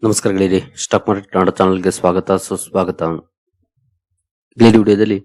ನಮಸ್ಕಾರ ಗೆಳೆಯರಿ, stock market Kannada ಚಾನಲ್ಗೆ ಸ್ವಾಗತ ಸುಸ್ವಾಗತ. ಗೆಳೆಯರಿ, ವಿಡಿಯೋದಲ್ಲಿ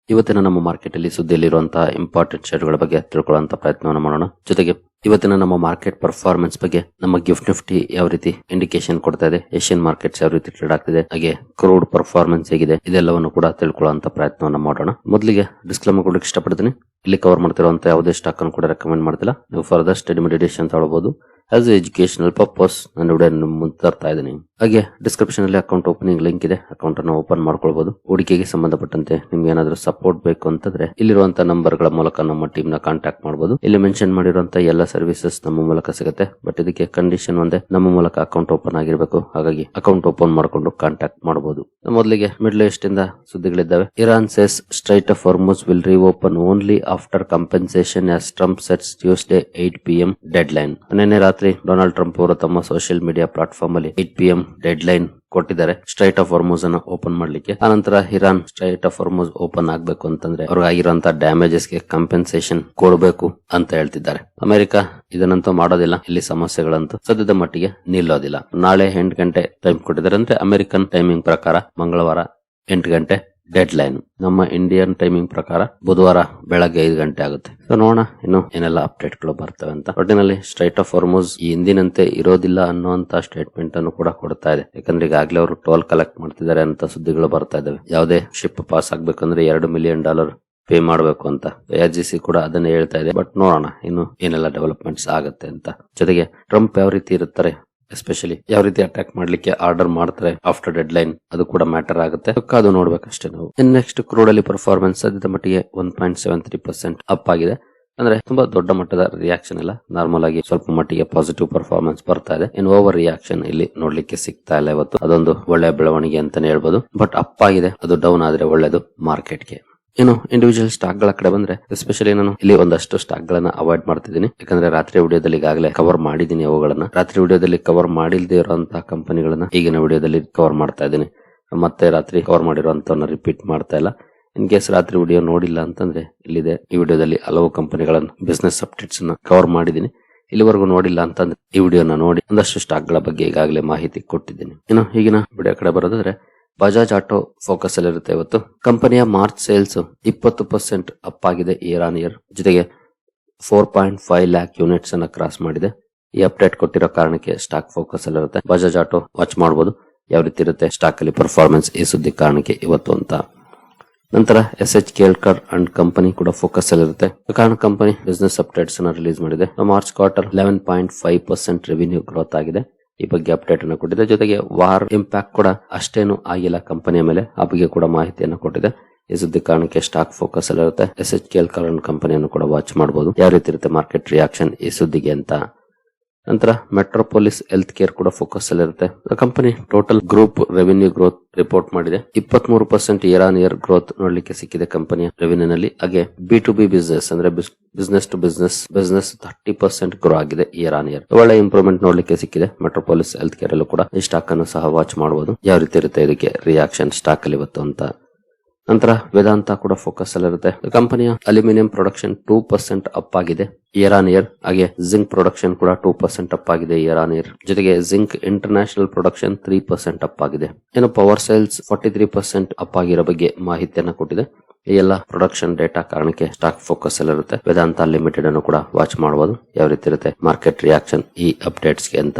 ಇವತ್ತಿನ ನಮ್ಮ ಮಾರ್ಕೆಟ್ ಅಲ್ಲಿ ಸುದ್ದಿಯಲ್ಲಿರುವಂತಹ ಇಂಪಾರ್ಟೆಂಟ್ ಶೇರ್ಗಳ ಬಗ್ಗೆ ತಿಳ್ಕೊಳ್ಳುವಂತ ಪ್ರಯತ್ನವನ್ನು ಮಾಡೋಣ. ಜೊತೆಗೆ ಇವತ್ತಿನ ನಮ್ಮ ಮಾರ್ಕೆಟ್ ಪರ್ಫಾರ್ಮೆನ್ಸ್ ಬಗ್ಗೆ, ನಮ್ಮ ಗಿಫ್ಟ್ ನಿಫ್ಟಿ ಯಾವ ರೀತಿ ಇಂಡಿಕೇಶನ್ ಕೊಡ್ತಾ ಇದೆ, ಏಷ್ಯನ್ ಮಾರ್ಕೆಟ್ಸ್ ಯಾವ ರೀತಿ ಟ್ರೇಡ್ ಆಗ್ತಿದೆ, ಹಾಗೆ ಕ್ರೂಡ್ ಪರ್ಫಾರ್ಮೆನ್ಸ್ ಹೇಗಿದೆ, ಇದೆಲ್ಲವನ್ನು ಕೂಡ ತಿಳ್ಕೊಳ್ಳುವಂತ ಪ್ರಯತ್ನವನ್ನು ಮಾಡೋಣ. ಮೊದಲಿಗೆ ಡಿಸ್ಕ್ಲೇಮರ್ ಕೊಡಲಿಕ್ಕೆ ಇಷ್ಟಪಡ್ತೀನಿ. ಇಲ್ಲಿ ಕವರ್ ಮಾಡ್ತಿರುವಂತ ಯಾವುದೇ ಸ್ಟಾಕ್ ಅನ್ನು ಕೂಡ ರೆಕಮೆಂಡ್ ಮಾಡ್ತಿಲ್ಲ. ನೀವು ಫರ್ದರ್ ಸ್ಟಡಿ ಮೆಡಿಟೇಷನ್ ತಗೊಳ್ಳಬಹುದು. ಆಸ್ ಎಜುಕೇಶನಲ್ ಪರ್ಪಸ್ ನಾನು ವಿಡಿಯೋ ಮುಂದೆ ತರ್ತಾ ಇದ್ದೀನಿ. ಹಾಗೆ ಡಿಸ್ಕ್ರಿಪ್ಷನ್ ಅಲ್ಲಿ ಅಕೌಂಟ್ ಓಪನಿಂಗ್ ಲಿಂಕ್ ಇದೆ, ಅಕೌಂಟ್ ಅನ್ನು ಓಪನ್ ಮಾಡ್ಕೊಳ್ಬಹುದು. ಹೂಡಿಕೆಗೆ ಸಂಬಂಧಪಟ್ಟಂತೆ ನಿಮ್ಗೆ ಏನಾದ್ರೂ ಸಪೋರ್ಟ್ ಬೇಕು ಅಂತಂದ್ರೆ ಇಲ್ಲಿರುವಂತಹ ನಂಬರ್ ಗಳ ಮೂಲಕ ನಮ್ಮ ಟೀಮ್ ನ ಕಾಂಟ್ಯಾಕ್ಟ್ ಮಾಡಬಹುದು. ಇಲ್ಲಿ ಮೆನ್ಷನ್ ಮಾಡಿರುವಂತಹ ಎಲ್ಲ ಸರ್ವಿಸಸ್ ನಮ್ಮ ಮೂಲಕ ಸಿಗುತ್ತೆ. ಬಟ್ ಇದಕ್ಕೆ ಕಂಡೀಷನ್ ಒಂದೇ, ನಮ್ಮ ಮೂಲಕ ಅಕೌಂಟ್ ಓಪನ್ ಆಗಿರಬೇಕು. ಹಾಗಾಗಿ ಅಕೌಂಟ್ ಓಪನ್ ಮಾಡಿಕೊಂಡು ಕಾಂಟ್ಯಾಕ್ಟ್ ಮಾಡಬಹುದು. ಮೊದಲಿಗೆ ಮಿಡ್ಲ್ ಈಸ್ಟ್ ಇಂದ ಸುದ್ದಿಗಳಿದ್ದಾವೆ. Iran says strait of Hormuz will reopen only after compensation as Trump sets Tuesday 8 PM deadline. ನಿನ್ನೆ ರಾತ್ರಿ ಡೊನಾಲ್ಡ್ ಟ್ರಂಪ್ ಅವರು ತಮ್ಮ ಸೋಷಿಯಲ್ ಮೀಡಿಯಾ ಪ್ಲಾಟ್ಫಾರ್ಮ್ ಅಲ್ಲಿ 8 PM ಡೆಡ್ ಲೈನ್ ಕೊಟ್ಟಿದ್ದಾರೆ ಸ್ಟ್ರೈಟ್ ಆಫ್ ಹಾರ್ಮುಜ್ ಅನ್ನು ಓಪನ್ ಮಾಡ್ಲಿಕ್ಕೆ. ಆನಂತರ Iran straight of Hormuz open ಆಗ್ಬೇಕು ಅಂತಂದ್ರೆ ಅವ್ರಿಗಾಗಿರುವಂತಹ ಡ್ಯಾಮೇಜಸ್ ಗೆ ಕಂಪೆನ್ಸೇಷನ್ ಕೊಡಬೇಕು ಅಂತ ಹೇಳ್ತಿದ್ದಾರೆ. ಅಮೆರಿಕ ಇದನ್ನಂತೂ ಮಾಡೋದಿಲ್ಲ. ಇಲ್ಲಿ ಸಮಸ್ಯೆಗಳಂತೂ ಸದ್ಯದ ಮಟ್ಟಿಗೆ ನಿಲ್ಲೋದಿಲ್ಲ. ನಾಳೆ 8 ಗಂಟೆ ಟೈಮ್ ಕೊಟ್ಟಿದ್ದಾರೆ. ಅಂದ್ರೆ ಅಮೆರಿಕನ್ ಟೈಮಿಂಗ್ ಪ್ರಕಾರ ಮಂಗಳವಾರ 8 ಗಂಟೆ ಡೆಡ್ ಲೈನ್. ನಮ್ಮ ಇಂಡಿಯನ್ ಟೈಮಿಂಗ್ ಪ್ರಕಾರ ಬುಧವಾರ ಬೆಳಗ್ಗೆ 5 ಗಂಟೆ ಆಗುತ್ತೆ. ಸೊ ನೋಡೋಣ ಇನ್ನು ಏನೆಲ್ಲ ಅಪ್ಡೇಟ್ ಗಳು ಬರ್ತವೆ ಅಂತ. ಒಟ್ಟಿನಲ್ಲಿ ಸ್ಟ್ರೈಟ್ ಆಫ್ ಹಾರ್ಮುಜ್ ಈ ಹಿಂದಿನಂತೆ ಇರೋದಿಲ್ಲ ಅನ್ನುವಂತ ಸ್ಟೇಟ್ಮೆಂಟ್ ಅನ್ನು ಕೂಡ ಕೊಡ್ತಾ ಇದೆ. ಯಾಕಂದ್ರೆ ಈಗಾಗಲೇ ಅವರು ಟೋಲ್ ಕಲೆಕ್ಟ್ ಮಾಡ್ತಿದ್ದಾರೆ ಅಂತ ಸುದ್ದಿಗಳು ಬರ್ತಾ ಇದಾವೆ. ಯಾವುದೇ ಶಿಪ್ ಪಾಸ್ ಆಗ್ಬೇಕಂದ್ರೆ $2 ಮಿಲಿಯನ್ ಪೇ ಮಾಡಬೇಕು ಅಂತ AIGC ಕೂಡ ಅದನ್ನೇ ಹೇಳ್ತಾ ಇದೆ. ಬಟ್ ನೋಡೋಣ ಇನ್ನು ಏನೆಲ್ಲ ಡೆವಲಪ್ಮೆಂಟ್ಸ್ ಆಗುತ್ತೆ ಅಂತ. ಜೊತೆಗೆ ಟ್ರಂಪ್ ಯಾವ ರೀತಿ ಇರುತ್ತಾರೆ, ಎಸ್ಪೆಷಲಿ ಯಾವ ರೀತಿ ಅಟ್ಯಾಕ್ ಮಾಡ್ಲಿಕ್ಕೆ ಆರ್ಡರ್ ಮಾಡ್ತಾರೆ ಆಫ್ಟರ್ ಡೆಡ್ ಲೈನ್, ಅದು ಕೂಡ ಮ್ಯಾಟರ್ ಆಗುತ್ತೆ. ಅದು ನೋಡ್ಬೇಕಷ್ಟೇ ನಾವು. ನೆಕ್ಸ್ಟ್ ಕ್ರೂಡ್ ಅಲ್ಲಿ ಪರ್ಫಾರ್ಮೆನ್ಸ್ ಸದ್ಯದ ಮಟ್ಟಿಗೆ 1.73% ಅಪ್ ಆಗಿದೆ. ಅಂದ್ರೆ ತುಂಬಾ ದೊಡ್ಡ ಮಟ್ಟದ ರಿಯಾಕ್ಷನ್ ಇಲ್ಲ. ನಾರ್ಮಲ್ ಆಗಿ ಸ್ವಲ್ಪ ಮಟ್ಟಿಗೆ ಪಾಸಿಟಿವ್ ಪರ್ಫಾರ್ಮೆನ್ಸ್ ಬರ್ತಾ ಇದೆ. ಇನ್ ಓವರ್ ರಿಯಾಕ್ಷನ್ ಇಲ್ಲಿ ನೋಡ್ಲಿಕ್ಕೆ ಸಿಗ್ತಾ ಇಲ್ಲ ಇವತ್ತು. ಅದೊಂದು ಒಳ್ಳೆಯ ಬೆಳವಣಿಗೆ ಅಂತಾನೆ ಹೇಳ್ಬೋದು. ಬಟ್ ಅಪ್ ಆಗಿದೆ, ಅದು ಡೌನ್ ಆದ್ರೆ ಒಳ್ಳೇದು ಮಾರ್ಕೆಟ್ಗೆ. ಇನ್ನು ಇಂಡಿವಿಜುವಲ್ ಸ್ಟಾಕ್ ಗಳ ಕಡೆ ಬಂದ್ರೆ ಎಸ್ಪೆಷಲಿ ನಾನು ಇಲ್ಲಿ ಒಂದಷ್ಟು ಸ್ಟಾಕ್ ಗಳನ್ನ ಅವಾಯ್ಡ್ ಮಾಡ್ತಿದ್ದೀನಿ. ಯಾಕಂದ್ರೆ ರಾತ್ರಿ ವಿಡಿಯೋದಲ್ಲಿ ಈಗಾಗಲೇ ಕವರ್ ಮಾಡಿದೀನಿ ಅವುಗಳನ್ನ. ರಾತ್ರಿ ವಿಡಿಯೋದಲ್ಲಿ ಕವರ್ ಮಾಡಿಲ್ದೇ ಇರುವಂತಹ ಕಂಪನಿಗಳನ್ನ ಈಗಿನ ವಿಡಿಯೋದಲ್ಲಿ ಕವರ್ ಮಾಡ್ತಾ ಇದ್ದೀನಿ. ಮತ್ತೆ ರಾತ್ರಿ ಕವರ್ ಮಾಡಿರುವಂತವನ್ನ ರಿಪೀಟ್ ಮಾಡ್ತಾ ಇಲ್ಲ. ಇನ್ ಕೇಸ್ ರಾತ್ರಿ ವಿಡಿಯೋ ನೋಡಿಲ್ಲ ಅಂತಂದ್ರೆ ಇಲ್ಲಿದೆ. ಈ ವಿಡಿಯೋದಲ್ಲಿ ಹಲವು ಕಂಪನಿಗಳನ್ನ ಬಿಸ್ನೆಸ್ ಅಪ್ಡೇಟ್ಸ್ ನ ಕವರ್ ಮಾಡಿದೀನಿ. ಇಲ್ಲಿವರೆಗೂ ನೋಡಿಲ್ಲ ಅಂತಂದ್ರೆ ಈ ವಿಡಿಯೋನ ನೋಡಿ ಒಂದಷ್ಟು ಸ್ಟಾಕ್ ಗಳ ಬಗ್ಗೆ ಈಗಾಗಲೇ ಮಾಹಿತಿ ಕೊಟ್ಟಿದ್ದೀನಿ. ಇನ್ನು ಈಗಿನ ವಿಡಿಯೋ ಕಡೆ ಬರೋದಾದ್ರೆ ಬಜಾಜ್ ಆಟೋ ಫೋಕಸ್ ಅಲ್ಲಿ ಇರುತ್ತೆ. ಇವತ್ತು ಕಂಪನಿಯ ಮಾರ್ಚ್ ಸೇಲ್ಸ್ 20% ಅಪ್ ಆಗಿದೆ ಇಯರ್ ಆನ್ ಇಯರ್. ಜೊತೆಗೆ 4.5 lakh ಯೂನಿಟ್ಸ್ ಅನ್ನ ಕ್ರಾಸ್ ಮಾಡಿದೆ. ಈ ಅಪ್ಡೇಟ್ ಕೊಟ್ಟಿರೋ ಕಾರಣಕ್ಕೆ ಸ್ಟಾಕ್ ಫೋಕಸ್ ಅಲ್ಲಿ ಇರುತ್ತೆ. ಬಜಾಜ್ ಆಟೋ ವಾಚ್ ಮಾಡಬಹುದು ಯಾವ ರೀತಿ ಇರುತ್ತೆ ಸ್ಟಾಕ್ ಅಲ್ಲಿ ಪರ್ಫಾರ್ಮೆನ್ಸ್ ಈ ಸುದ್ದಿ ಕಾರಣಕ್ಕೆ ಇವತ್ತು ಅಂತ. ನಂತರ SH ಕೇಳ್ಕರ್ ಅಂಡ್ ಕಂಪನಿ ಕೂಡ ಫೋಕಸ್ ಅಲ್ಲಿ ಇರುತ್ತೆ. ಕಾರಣ ಕಂಪನಿ ಬಿಸ್ನೆಸ್ ಅಪ್ಡೇಟ್ಸ್ ಅನ್ನ ರಿಲೀಸ್ ಮಾಡಿದೆ. ಮಾರ್ಚ್ ಕ್ವಾರ್ಟರ್ 11.5% ರೆವಿನ್ಯೂ ಗ್ರೋತ್ ಆಗಿದೆ. ಈ ಬಗ್ಗೆ ಅಪ್ಡೇಟ್ ಅನ್ನು ಕೊಟ್ಟಿದೆ. ಜೊತೆಗೆ ವಾರ್ ಇಂಪ್ಯಾಕ್ಟ್ ಕೂಡ ಅಷ್ಟೇನು ಆಗಿಲ್ಲ ಕಂಪನಿಯ ಮೇಲೆ, ಆ ಬಗ್ಗೆ ಕೂಡ ಮಾಹಿತಿಯನ್ನು ಕೊಟ್ಟಿದೆ. ಈ ಸುದ್ದಿ ಕಾರಣಕ್ಕೆ ಸ್ಟಾಕ್ ಫೋಕಸ್ ಅಲ್ಲಿರುತ್ತೆ. SH ಕೇಳ್ಕರ್ ಅಂಡ್ ಕಂಪನಿಯನ್ನು ಕೂಡ ವಾಚ್ ಮಾಡಬಹುದು ಯಾವ ರೀತಿ ಇರುತ್ತೆ ಮಾರ್ಕೆಟ್ ರಿಯಾಕ್ಷನ್ ಈ ಸುದ್ದಿಗೆ ಅಂತ. ನಂತರ ಮೆಟ್ರೋಪೊಲಿಸ್ ಹೆಲ್ತ್ ಕೇರ್ ಕೂಡ ಫೋಕಸ್ ಅಲ್ಲಿರುತ್ತೆ. Company total group revenue growth report ಮಾಡಿದೆ. 23% ಇಯರ್ ಆನ್ ಇಯರ್ ಗ್ರೋತ್ ನೋಡ್ಲಿಕ್ಕೆ ಸಿಕ್ಕಿದೆ ಕಂಪನಿಯ ರೆವಿನ್ಯೂ ನಲ್ಲಿ. ಹಾಗೆ B2B ಬಿಸ್ನೆಸ್ ಅಂದ್ರೆ ಬಿಸ್ನೆಸ್ ಟು ಬಿಸ್ನೆಸ್ 30% ಗ್ರೋ ಆಗಿದೆ ಇಯರ್ ಆನ್ ಇಯರ್. ಒಳ್ಳೆ ಇಂಪ್ರೂವ್ಮೆಂಟ್ ನೋಡ್ಲಿಕ್ಕೆ ಸಿಕ್ಕಿದೆ ಮೆಟ್ರೋಪೊಲಿಸ್ ಹೆಲ್ತ್ ಕೇರ್ ಅಲ್ಲೂ ಕೂಡ. ಈ ಸ್ಟಾಕ್ ಅನ್ನು ಸಹ ವಾಚ್ ಮಾಡಬಹುದು ಯಾವ ರೀತಿ ಇರುತ್ತೆ ಇದಕ್ಕೆ ರಿಯಾಕ್ಷನ್ ಸ್ಟಾಕ್ ಅಲ್ಲಿ ಇವತ್ತು ಅಂತ. ನಂತರ ವೇದಾಂತ ಕೂಡ ಫೋಕಸ್ ಅಲ್ಲಿರುತ್ತೆ. ಕಂಪನಿಯ ಅಲ್ಯೂಮಿನಿಯಂ ಪ್ರೊಡಕ್ಷನ್ 2% ಅಪ್ ಆಗಿದೆ ಇಯರ್ ಆನ್ ಇಯರ್. ಹಾಗೆ ಜಿಂಕ್ ಪ್ರೊಡಕ್ಷನ್ ಕೂಡ 2% ಅಪ್ ಆಗಿದೆ ಇಯರ್ ಆನ್ ಇಯರ್. ಜೊತೆಗೆ ಜಿಂಕ್ ಇಂಟರ್ನ್ಯಾಷನಲ್ ಪ್ರೊಡಕ್ಷನ್ 3% ಅಪ್ ಆಗಿದೆ. ಇನ್ನು ಪವರ್ ಸೇಲ್ಸ್ 43% ಅಪ್ ಆಗಿರೋ ಬಗ್ಗೆ ಮಾಹಿತಿಯನ್ನು ಕೊಟ್ಟಿದೆ. ಈ ಎಲ್ಲ ಪ್ರೊಡಕ್ಷನ್ ಡೇಟಾ ಕಾರಣಕ್ಕೆ ಸ್ಟಾಕ್ ಫೋಕಸ್ ಅಲ್ಲಿರುತ್ತೆ. ವೇದಾಂತ ಲಿಮಿಟೆಡ್ ಅನ್ನು ಕೂಡ ವಾಚ್ ಮಾಡಬಹುದು ಯಾವ ರೀತಿ ಇರುತ್ತೆ ಮಾರ್ಕೆಟ್ ರಿಯಾಕ್ಷನ್ ಈ ಅಪ್ಡೇಟ್ಸ್ಗೆ ಅಂತ.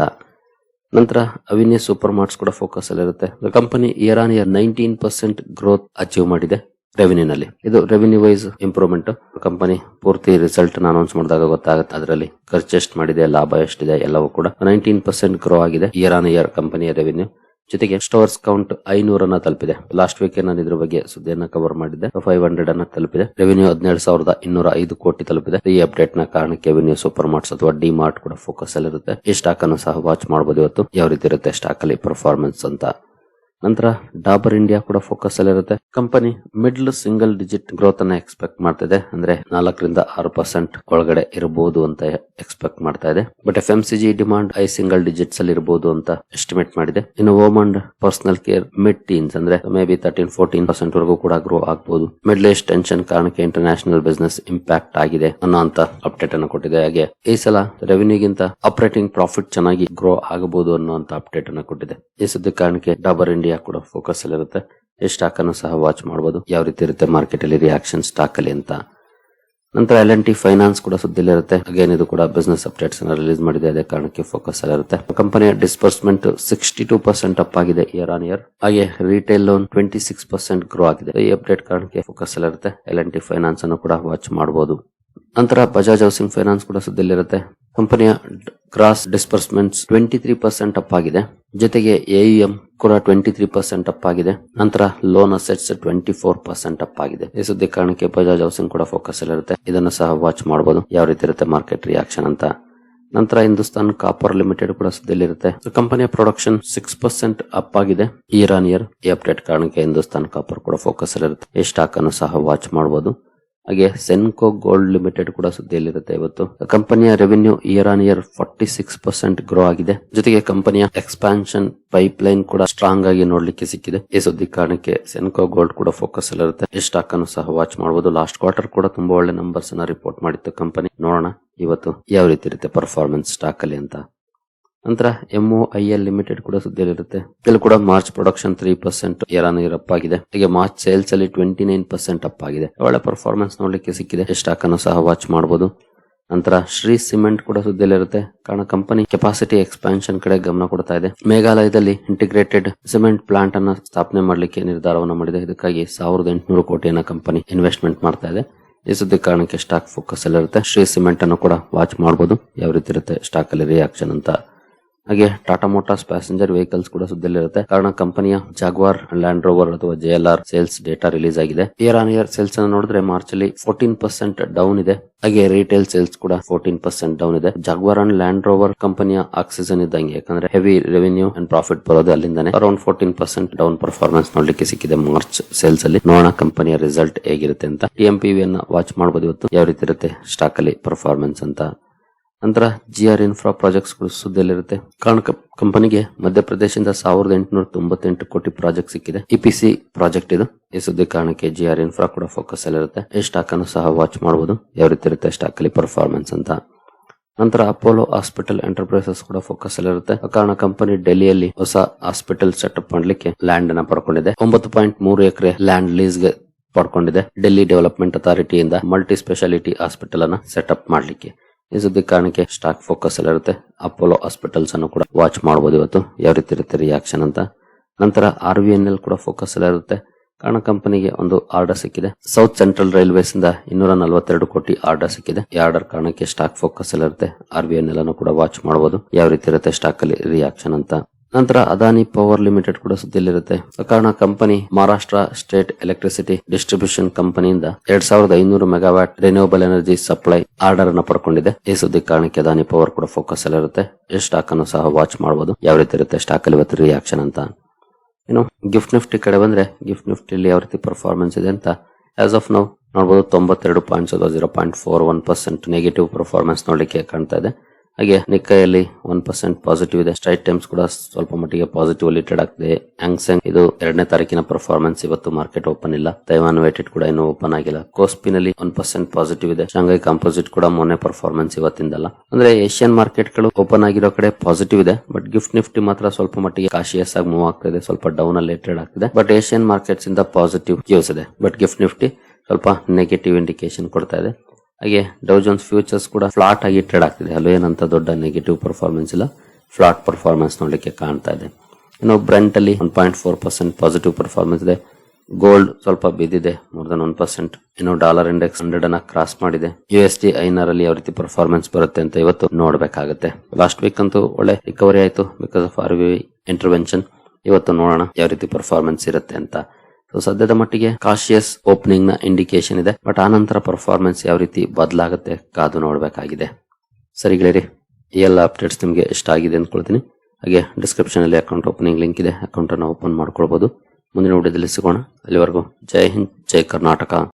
ನಂತರ ಅವಿನ್ಯ ಸೂಪರ್ ಮಾರ್ಟ್ಸ್ ಕೂಡ ಫೋಕಸ್ ಅಲ್ಲಿರುತ್ತೆ. Company year on year 19% growth achieve ಮಾಡಿದೆ ರೆವಿನ್ಯೂ ನಲ್ಲಿ. ಇದು ರೆವಿನ್ಯೂ ವೈಸ್ ಇಂಪ್ರೂವ್ಮೆಂಟ್. ಕಂಪನಿ ಪೂರ್ತಿ ರಿಸಲ್ಟ್ ಅನೌನ್ಸ್ ಮಾಡಿದಾಗ ಗೊತ್ತಾಗುತ್ತೆ ಅದರಲ್ಲಿ ಖರ್ಚು ಎಷ್ಟು ಮಾಡಿದೆ, ಲಾಭ ಎಷ್ಟಿದೆ ಎಲ್ಲವೂ ಕೂಡ. 19% ಗ್ರೋ ಆಗಿದೆ ಇಯರ್ ಆನ್ ಇಯರ್ ಕಂಪನಿಯ ರೆವಿನ್ಯೂ. ಜೊತೆಗೆ ಸ್ಟೋರ್ಸ್ ಕೌಂಟ್ 500 ಅನ್ನ ತಲುಪಿದೆ. ಲಾಸ್ಟ್ ವೀಕ್ ನಾನು ಇದ್ರ ಬಗ್ಗೆ ಸುದ್ದಿಯನ್ನ ಕವರ್ ಮಾಡಿದ್ದೆ. 500 ಅನ್ನ ತಲುಪಿದೆ. ರೆವಿನ್ಯೂ 17,205 ಕೋಟಿ ತಲುಪಿದೆ. ಈ ಅಪ್ಡೇಟ್ ನ ಕಾರಣಕ್ಕೆ ಅವಿನ್ಯೂ ಸೂಪರ್ ಮಾರ್ಟ್ಸ್ ಅಥವಾ ಡಿ ಮಾರ್ಟ್ ಕೂಡ ಫೋಕಸ್ ಅಲ್ಲಿರುತ್ತೆ. ಈ ಸ್ಟಾಕ್ ಅನ್ನು ಸಹ ವಾಚ್ ಮಾಡಬಹುದು ಇವತ್ತು ಯಾವ ರೀತಿ ಇರುತ್ತೆ ಸ್ಟಾಕ್ ಅಲ್ಲಿ ಪರ್ಫಾರ್ಮೆನ್ಸ್ ಅಂತ. ನಂತರ ಡಾಬರ್ ಇಂಡಿಯಾ ಕೂಡ ಫೋಕಸ್ ಅಲ್ಲಿ ಇರುತ್ತೆ. Company middle single digit growth ಅನ್ನ ಎಕ್ಸ್ಪೆಕ್ಟ್ ಮಾಡ್ತಿದೆ, ಅಂದ್ರೆ 4-6% ಒಳಗಡೆ ಇರಬಹುದು ಅಂತ ಎಕ್ಸ್ಪೆಕ್ಟ್ ಮಾಡ್ತಾ ಇದೆ. But FMCG demand I single digits ಅಲ್ಲಿ ಇರಬಹುದು ಅಂತ ಎಸ್ಟಿಮೇಟ್ ಮಾಡಿದೆ. ಇನ್ನು home and personal care mid teens ಅಂದ್ರೆ ಮೇ ಬಿ 13-14% ವರೆಗೂ ಕೂಡ ಗ್ರೋ ಆಗಬಹುದು. ಮಿಡ್ಲ್ ಈಸ್ಟ್ ಟೆನ್ಷನ್ ಕಾರಣಕ್ಕೆ ಇಂಟರ್ನ್ಯಾಷನಲ್ ಬಿಸಿನೆಸ್ ಇಂಪ್ಯಾಕ್ಟ್ ಆಗಿದೆ ಅನ್ನೋಂತ ಅಪ್ಡೇಟ್ ಅನ್ನು ಕೊಟ್ಟಿದೆ. ಹಾಗೆ ಈ ಸಲ ರೆವಿನ್ಯೂಗಿಂತ ಆಪರೇಟಿಂಗ್ ಪ್ರಾಫಿಟ್ ಚೆನ್ನಾಗಿ ಗ್ರೋ ಆಗಬಹುದು ಅನ್ನುವಂತ ಅಪ್ಡೇಟ್ ಅನ್ನು ಕೊಟ್ಟಿದೆ. ಈ ಸುದ್ದಿ ಕಾರಣಕ್ಕೆ ಡಾಬರ್ ಇಂಡಿಯಾ ಕೂಡ ಫೋಕಸ್ ಅಲ್ಲಿ ಇರುತ್ತೆ. ಈ ಸ್ಟಾಕ್ ಅನ್ನು ಸಹ ವಾಚ್ ಮಾಡಬಹುದು, ಯಾವ ರೀತಿ ಇರುತ್ತೆ ಮಾರ್ಕೆಟ್ ಅಲ್ಲಿ ರಿಯಾಕ್ಷನ್ ಸ್ಟಾಕ್ ಅಲ್ಲಿ ಅಂತ. ನಂತರ L&T ಫೈನಾನ್ಸ್ ಕೂಡ ಸುದ್ದಿಲಿ ಇರುತ್ತೆ. ಅಗೇನ್ ಇದು ಕೂಡ ಬಿಸಿನೆಸ್ ಅಪ್ಡೇಟ್ಸ್ ಅನ್ನು ರಿಲೀಸ್ ಮಾಡಿದೆ, ಅದೇ ಕಾರಣಕ್ಕೆ ಫೋಕಸ್ ಅಲ್ಲಿ ಇರುತ್ತೆ. ಕಂಪನಿಯ ಡಿಸ್ಬರ್ಸ್ಮೆಂಟ್ 62% ಅಪ್ ಆಗಿದೆ ಇಯರ್ ಆನ್ ಇಯರ್. ಹಾಗೆ ರಿಟೇಲ್ ಲೋನ್ 26% ಗ್ರೋ ಆಗಿದೆ. ಈ ಅಪ್ಡೇಟ್ ಕಾರಣಕ್ಕೆ ಫೋಕಸ್ ಅಲ್ಲಿ ಇರುತ್ತೆ. L&T ಫೈನಾನ್ಸ್ ಅನ್ನು ಕೂಡ ವಾಚ್ ಮಾಡಬಹುದು. ನಂತರ ಬಜಾಜ್ ಹೌಸಿಂಗ್ ಫೈನಾನ್ಸ್ ಕೂಡ ಸುದ್ದಿಲಿರುತ್ತೆ. ಕಂಪನಿಯ ಗ್ರಾಸ್ ಡಿಸ್ಬರ್ಸ್ಮೆಂಟ್ಸ್ 23% ಅಪ್ ಆಗಿದೆ, ಜೊತೆಗೆ AUM ಕೂಡ 23% ಅಪ್ ಆಗಿದೆ. ನಂತರ ಲೋನ್ ಅಸೆಟ್ಸ್ 24% ಅಪ್ ಆಗಿದೆ. ಈ ಸುದ್ದಿ ಕಾರಣಕ್ಕೆ ಬಜಾಜ್ ಹೌಸಿಂಗ್ ಕೂಡ ಫೋಕಸ್ ಅಲ್ಲಿ ಇರುತ್ತೆ. ಇದನ್ನು ಸಹ ವಾಚ್ ಮಾಡಬಹುದು, ಯಾವ ರೀತಿ ಇರುತ್ತೆ ಮಾರ್ಕೆಟ್ ರಿಯಾಕ್ಷನ್ ಅಂತ. ನಂತರ ಹಿಂದೂಸ್ತಾನ್ ಕಾಪರ್ ಲಿಮಿಟೆಡ್ ಕೂಡ ಸುದ್ದಿಲಿರುತ್ತೆ. ಕಂಪನಿಯ ಪ್ರೊಡಕ್ಷನ್ 6% ಅಪ್ ಆಗಿದೆ ಇಯರ್ ಆನ್ ಇಯರ್. ಈ ಅಪ್ಡೇಟ್ ಕಾರಣಕ್ಕೆ ಹಿಂದೂಸ್ತಾನ್ ಕಾಪರ್ ಕೂಡ ಫೋಕಸ್ ಅಲ್ಲಿ ಇರುತ್ತೆ. ಈ ಸ್ಟಾಕ್ ಅನ್ನು ಸಹ ವಾಚ್ ಮಾಡಬಹುದು. ಹಾಗೆ ಸೆನ್ಕೋ ಗೋಲ್ಡ್ ಲಿಮಿಟೆಡ್ ಕೂಡ ಸುದ್ದಿಯಲ್ಲಿರುತ್ತೆ ಇವತ್ತು. ಕಂಪನಿಯ revenue year on year 46% grow ಆಗಿದೆ, ಜೊತೆಗೆ ಕಂಪನಿಯ ಎಕ್ಸ್ಪಾನ್ಷನ್ ಪೈಪ್ ಲೈನ್ ಕೂಡ ಸ್ಟ್ರಾಂಗ್ ಆಗಿ ನೋಡ್ಲಿಕ್ಕೆ ಸಿಕ್ಕಿದೆ. ಈ ಸುದ್ದಿ ಕಾರಣಕ್ಕೆ ಸೆನ್ಕೋ ಗೋಲ್ಡ್ ಕೂಡ ಫೋಕಸ್ ಅಲ್ಲಿರುತ್ತೆ. ಈ ಸ್ಟಾಕ್ ಅನ್ನು ಸಹ ವಾಚ್ ಮಾಡಬಹುದು. ಲಾಸ್ಟ್ ಕ್ವಾರ್ಟರ್ ಕೂಡ ತುಂಬಾ ಒಳ್ಳೆ ನಂಬರ್ಸ್ ಅನ್ನ ರಿಪೋರ್ಟ್ ಮಾಡಿತ್ತು ಕಂಪನಿ. ನೋಡೋಣ ಇವತ್ತು ಯಾವ ರೀತಿ ಇರುತ್ತೆ ಪರ್ಫಾರ್ಮೆನ್ಸ್ ಸ್ಟಾಕ್ ಅಲ್ಲಿ ಅಂತ. ನಂತರ MOIL ಲಿಮಿಟೆಡ್ ಕೂಡ ಸುದ್ದಿಯಲ್ಲಿರುತ್ತೆ. ಇಲ್ಲಿ ಕೂಡ March production 3% year on year up ಆಗಿದೆ. ಹಾಗೆ ಮಾರ್ಚ್ ಸೇಲ್ಸ್ ಅಲ್ಲಿ 29% ಅಪ್ ಆಗಿದೆ. ಒಳ್ಳೆ ಪರ್ಫಾರ್ಮೆನ್ಸ್ ನೋಡ್ಲಿಕ್ಕೆ ಸಿಕ್ಕಿದೆ. ಈ ಸ್ಟಾಕ್ ಅನ್ನು ಸಹ ವಾಚ್ ಮಾಡಬಹುದು. ನಂತರ ಶ್ರೀ ಸಿಮೆಂಟ್ ಕೂಡ ಸುದ್ದಿಯಲ್ಲಿರುತ್ತೆ, ಕಾರಣ ಕಂಪನಿ ಕೆಪಾಸಿಟಿ ಎಕ್ಸ್ಪಾನ್ಷನ್ ಕಡೆ ಗಮನ ಕೊಡ್ತಾ ಇದೆ. ಮೇಘಾಲಯದಲ್ಲಿ ಇಂಟಿಗ್ರೇಟೆಡ್ ಸಿಮೆಂಟ್ ಪ್ಲಾಂಟ್ ಅನ್ನ ಸ್ಥಾಪನೆ ಮಾಡಲಿಕ್ಕೆ ನಿರ್ಧಾರವನ್ನು ಮಾಡಿದೆ. ಇದಕ್ಕಾಗಿ 1800 ಕೋಟಿಯನ್ನ ಕಂಪನಿ ಇನ್ವೆಸ್ಟ್ಮೆಂಟ್ ಮಾಡ್ತಾ ಇದೆ. ಈ ಸುದ್ದಿ ಕಾರಣಕ್ಕೆ ಸ್ಟಾಕ್ ಫೋಕಸ್ ಅಲ್ಲಿರುತ್ತೆ. ಶ್ರೀ ಸಿಮೆಂಟ್ ಅನ್ನು ಕೂಡ ವಾಚ್ ಮಾಡಬಹುದು, ಯಾವ ರೀತಿ ಇರುತ್ತೆ ಸ್ಟಾಕ್ ಅಲ್ಲಿ ರಿಯಾಕ್ಷನ್ ಅಂತ. ಹಾಗೆ ಟಾಟಾ ಮೋಟಾರ್ಸ್ ಪ್ಯಾಸೆಂಜರ್ ವೆಹಿಕಲ್ಸ್ ಕೂಡ ಸುದ್ದಿಯಲ್ಲಿರುತ್ತೆ, ಕಾರಣ ಕಂಪನಿಯ ಜಾಗ್ವಾರ್ ಲ್ಯಾಂಡ್ ರೋವರ್ ಅಥವಾ JLR ಸೇಲ್ಸ್ ಡೇಟಾ ರಿಲೀಸ್ ಆಗಿದೆ. ಇಯರ್ ಆನ್ ಇಯರ್ ಸೇಲ್ಸ್ ಅನ್ನು ನೋಡಿದ್ರೆ ಮಾರ್ಚ್ ಅಲ್ಲಿ 14% ಡೌನ್ ಇದೆ. ಹಾಗೆ ರಿಟೇಲ್ ಸೇಲ್ಸ್ ಕೂಡ 14% ಡೌನ್ ಇದೆ. ಜಾಗ್ವಾರ್ ಅಂಡ್ ಲ್ಯಾಂಡ್ ರೋವರ್ ಕಂಪನಿಯ ಆಕ್ಸಿಜನ್ ಇದ್ದಂಗೆ, ಯಾಕಂದ್ರೆ ಹೆವಿ ರೆವಿನ್ಯೂ ಅಂಡ್ ಪ್ರಾಫಿಟ್ ಬರೋದು ಅಲ್ಲಿಂದಾನೆ. ಅರೌಂಡ್ 14% ಡೌನ್ ಪರ್ಫಾರ್ಮೆನ್ಸ್ ನೋಡ್ಲಿಕ್ಕೆ ಸಿಕ್ಕಿದೆ ಮಾರ್ಚ್ ಸೇಲ್ಸ್ ಅಲ್ಲಿ. ನೋಡೋಣ ಕಂಪನಿಯ ರಿಸಲ್ಟ್ ಹೇಗಿರುತ್ತೆ ಅಂತ. TMPV ಅನ್ನ ವಾಚ್ ಮಾಡಬಹುದು ಇವತ್ತು, ಯಾವ ರೀತಿ ಇರುತ್ತೆ ಸ್ಟಾಕ್ ಅಲ್ಲಿ ಪರ್ಫಾರ್ಮೆನ್ಸ್ ಅಂತ. ನಂತರ GR ಇನ್ಫ್ರಾ ಪ್ರಾಜೆಕ್ಟ್ಸ್ ಸುದ್ದಿಯಲ್ಲಿರುತ್ತೆ, ಕಾರಣ ಕಂಪನಿಗೆ ಮಧ್ಯಪ್ರದೇಶದಿಂದ 1898 ಕೋಟಿ ಪ್ರಾಜೆಕ್ಟ್ ಸಿಕ್ಕಿದೆ. EPC ಪ್ರಾಜೆಕ್ಟ್ ಇದು. ಈ ಸುದ್ದಿ ಕಾರಣಕ್ಕೆ GR ಇನ್ಫ್ರಾ ಕೂಡ ಫೋಕಸ್ ಅಲ್ಲಿರುತ್ತೆ. ಈ ಸ್ಟಾಕ್ ಅನ್ನು ಸಹ ವಾಚ್ ಮಾಡಬಹುದು, ಯಾವ ರೀತಿ ಇರುತ್ತೆ ಸ್ಟಾಕ್ ಅಲ್ಲಿ ಪರ್ಫಾರ್ಮೆನ್ಸ್ ಅಂತ. ನಂತರ ಅಪೋಲೋ ಹಾಸ್ಪಿಟಲ್ ಎಂಟರ್ಪ್ರೈಸಸ್ ಕೂಡ ಫೋಕಸ್ ಅಲ್ಲಿರುತ್ತೆ, ಕಾರಣ ಕಂಪನಿ ಡೆಲ್ಲಿಯಲ್ಲಿ ಹೊಸ ಹಾಸ್ಪಿಟಲ್ ಸೆಟಪ್ ಮಾಡಲಿಕ್ಕೆ ಲ್ಯಾಂಡ್ ಅನ್ನ ಪಡ್ಕೊಂಡಿದೆ. 9.3 ಎಕರೆ ಲ್ಯಾಂಡ್ ಲೀಸ್ ಗೆ ಪಡ್ಕೊಂಡಿದೆ ಡೆಲ್ಲಿ ಡೆವಲಪ್ಮೆಂಟ್ ಅಥಾರಿಟಿಯಿಂದ ಮಲ್ಟಿ ಸ್ಪೆಷಾಲಿಟಿ ಹಾಸ್ಪಿಟಲ್ ಅನ್ನ ಸೆಟಪ್ ಮಾಡ್ಲಿಕ್ಕೆ. ಈ ಸುದ್ದಿ ಕಾರಣಕ್ಕೆ ಸ್ಟಾಕ್ ಫೋಕಸ್ ಅಲ್ಲಿರುತ್ತೆ. ಅಪೋಲೋ ಹಾಸ್ಪಿಟಲ್ಸ್ ಅನ್ನು ಕೂಡ ವಾಚ್ ಮಾಡಬಹುದು ಇವತ್ತು, ಯಾವ ರೀತಿ ಇರುತ್ತೆ ರಿಯಾಕ್ಷನ್ ಅಂತ. ನಂತರ RVNL ಕೂಡ ಫೋಕಸ್ ಅಲ್ಲಿರುತ್ತೆ, ಕಾರಣ ಕಂಪನಿಗೆ ಒಂದು ಆರ್ಡರ್ ಸಿಕ್ಕಿದೆ. ಸೌತ್ ಸೆಂಟ್ರಲ್ ರೈಲ್ವೇಸ್ ಇಂದ 242 ಕೋಟಿ ಆರ್ಡರ್ ಸಿಕ್ಕಿದೆ. ಈ ಆರ್ಡರ್ ಕಾರಣಕ್ಕೆ ಸ್ಟಾಕ್ ಫೋಕಸ್ ಅಲ್ಲಿರುತ್ತೆ. RVNL ಅನ್ನು ಕೂಡ ವಾಚ್ ಮಾಡಬಹುದು, ಯಾವ ರೀತಿ ಇರುತ್ತೆ ಸ್ಟಾಕ್ ಅಲ್ಲಿ ರಿಯಾಕ್ಷನ್ ಅಂತ. ನಂತರ ಅದಾನಿ ಪವರ್ ಲಿಮಿಟೆಡ್ ಕೂಡ ಸುದ್ದಿಯಲ್ಲಿರುತ್ತೆ, ಕಾರಣ company Maharashtra state electricity distribution ಕಂಪನಿಯಿಂದ 2500 megawatt renewable energy supply order ಅನ್ನು ಪಡ್ಕೊಂಡಿದೆ. ಈ ಸುದ್ದಿ ಕಾರಣಕ್ಕೆ ಅದಾನಿ ಪವರ್ ಕೂಡ ಫೋಕಸ್ ಅಲ್ಲಿರುತ್ತೆ. ಈ ಸ್ಟಾಕ್ ಅನ್ನು ಸಹ ವಾಚ್ ಮಾಡಬಹುದು, ಯಾವ ರೀತಿ ಇರುತ್ತೆ ಸ್ಟಾಕ್ ಅಲ್ಲಿ ಇವತ್ತು ರಿಯಾಕ್ಷನ್ ಅಂತ. ಇನ್ನು ಗಿಫ್ಟ್ ನಿಫ್ಟಿ ಕಡೆ ಬಂದ್ರೆ, ಗಿಫ್ಟ್ ನಿಫ್ಟಿಯಲ್ಲಿ ಯಾವ ರೀತಿ ಪರ್ಫಾರ್ಮೆನ್ಸ್ ಇದೆ ಅಂತ ಆಸ್ ಆಫ್ ನೌ ನೋಡಬಹುದು. 92 ಪಾಯಿಂಟ್ಸ್ 0.41% ನೆಗೆಟಿವ್ ಪರ್ಫಾರ್ಮೆನ್ಸ್ ನೋಡ್ಲಿಕ್ಕೆ ಕಾಣ್ತಾ ಇದೆ. ಹಾಗೆ ನಿಕ್ಕೈಯಲ್ಲಿ 1% ಪಾಸಿಟಿವ್ ಇದೆ. ಸ್ಟ್ರೈಟ್ ಟೈಮ್ಸ್ ಕೂಡ ಸ್ವಲ್ಪ ಮಟ್ಟಿಗೆ ಪಾಸಿಟಿವ್ ಅಲ್ಲಿ ಟ್ರೇಡ್ ಆಗ್ತಿದೆ. ಹ್ಯಾಂಗ್ಸೆಂಗ್ ಇದು 2ನೇ ತಾರೀಕಿನ ಪರ್ಫಾರ್ಮೆನ್ಸ್, ಇವತ್ತು ಮಾರ್ಕೆಟ್ ಓಪನ್ ಇಲ್ಲ. ತೈವಾನ್ ವೇಟೆಡ್ ಕೂಡ ಇನ್ನೂ ಓಪನ್ ಆಗಿಲ್ಲ. ಕೋಸ್ಪಿನಲ್ಲಿ 1% ಪಾಸಿಟಿವ್ ಇದೆ. ಶಾಂಘೈ ಕಾಂಪೋಸಿಟ್ ಕೂಡ ಮೊನ್ನೆ ಪರ್ಫಾರ್ಮೆನ್ಸ್ ಇವತ್ತಿಂದಲ್ಲ. ಅಂದ್ರೆ ಏಷ್ಯನ್ ಮಾರ್ಕೆಟ್ ಗಳು ಓಪನ್ ಆಗಿರೋ ಕಡೆ ಪಾಸಿಟಿವ್ ಇದೆ, ಬಟ್ ಗಿಫ್ಟ್ ನಿಫ್ಟಿ ಮಾತ್ರ ಸ್ವಲ್ಪ ಮಟ್ಟಿಗೆ ಕಾಶಿಯಸ್ ಆಗಿ ಮೂವ್ ಆಗ್ತಿದೆ, ಸ್ವಲ್ಪ ಡೌನ್ ಅಲ್ಲಿ ಟ್ರೇಡ್ ಆಗ್ತಿದೆ. ಬಟ್ ಏಷ್ಯನ್ ಮಾರ್ಕೆಟ್ಸ್ ಇಂದ ಪಾಸಿಟಿವ್ ಕ್ಯೂಸ್ ಇದೆ, ಬಟ್ ಗಿಫ್ಟ್ ನಿಫ್ಟಿ ಸ್ವಲ್ಪ ನೆಗೆಟಿವ್ ಇಂಡಿಕೇಶನ್ ಕೊಡ್ತಾ ಇದೆ. ಹಾಗೆ ಡೌ ಜೋನ್ಸ್ ಫ್ಯೂಚರ್ಸ್ ಕೂಡ ಫ್ಲಾಟ್ ಆಗಿ ಟ್ರೇಡ್ ಆಗ್ತಿದೆ, ಅಲ್ಲೂ ಏನಂತ ದೊಡ್ಡ ನೆಗೆಟಿವ್ ಪರ್ಫಾರ್ಮೆನ್ಸ್ ಇಲ್ಲ, ಫ್ಲಾಟ್ ಪರ್ಫಾರ್ಮೆನ್ಸ್ ನೋಡ್ಲಿಕ್ಕೆ ಕಾಣ್ತಾ ಇದೆ. ಇನ್ನು ಬ್ರೆಂಟ್ ಅಲ್ಲಿ 1.4% ಪಾಸಿಟಿವ್ ಪರ್ಫಾರ್ಮೆನ್ಸ್ ಇದೆ. ಗೋಲ್ಡ್ ಸ್ವಲ್ಪ ಬಿದ್ದಿದೆ, ಮೋರ್ ದನ್ 1%. ಇನ್ನು ಡಾಲರ್ ಇಂಡೆಕ್ಸ್ 100 ಅನ್ನ ಕ್ರಾಸ್ ಮಾಡಿದೆ. USD INR ಅಲ್ಲಿ ಯಾವ ರೀತಿ ಪರ್ಫಾರ್ಮೆನ್ಸ್ ಬರುತ್ತೆ ಅಂತ ಇವತ್ತು ನೋಡ್ಬೇಕಾಗುತ್ತೆ. ಲಾಸ್ಟ್ ವೀಕ್ ಅಂತೂ ಒಳ್ಳೆ ರಿಕವರಿ ಆಯ್ತು ಬಿಕಾಸ್ ಆಫ್ RBI ಇಂಟರ್ವೆನ್ಷನ್. ಇವತ್ತು ನೋಡೋಣ ಯಾವ ರೀತಿ ಪರ್ಫಾರ್ಮೆನ್ಸ್ ಇರುತ್ತೆ ಅಂತ. ಸೊ ಸದ್ಯದ ಮಟ್ಟಿಗೆ ಕಾಶಿಯಸ್ ಓಪನಿಂಗ್ ನ ಇಂಡಿಕೇಶನ್ ಇದೆ, ಬಟ್ ಆನಂತರ ಪರ್ಫಾರ್ಮೆನ್ಸ್ ಯಾವ ರೀತಿ ಬದಲಾಗುತ್ತೆ ಕಾದು ನೋಡಬೇಕಾಗಿದೆ. ಸರಿ ಗೆಳೆಯರಿ, ಈ ಎಲ್ಲ ಅಪ್ಡೇಟ್ಸ್ ನಿಮಗೆ ಇಷ್ಟ ಆಗಿದೆ ಅಂದ್ಕೊಳ್ತೀನಿ. ಹಾಗೆ ಡಿಸ್ಕ್ರಿಪ್ಷನ್ ಅಲ್ಲಿ ಅಕೌಂಟ್ ಓಪನಿಂಗ್ ಲಿಂಕ್ ಇದೆ, ಅಕೌಂಟ್ ಅನ್ನು ಓಪನ್ ಮಾಡ್ಕೊಳ್ಬಹುದು. ಮುಂದಿನ ವಿಡಿಯೋದಲ್ಲಿ ಸಿಗೋಣ. ಅಲ್ಲಿವರೆಗೂ ಜೈ ಹಿಂದ್, ಜೈ ಕರ್ನಾಟಕ.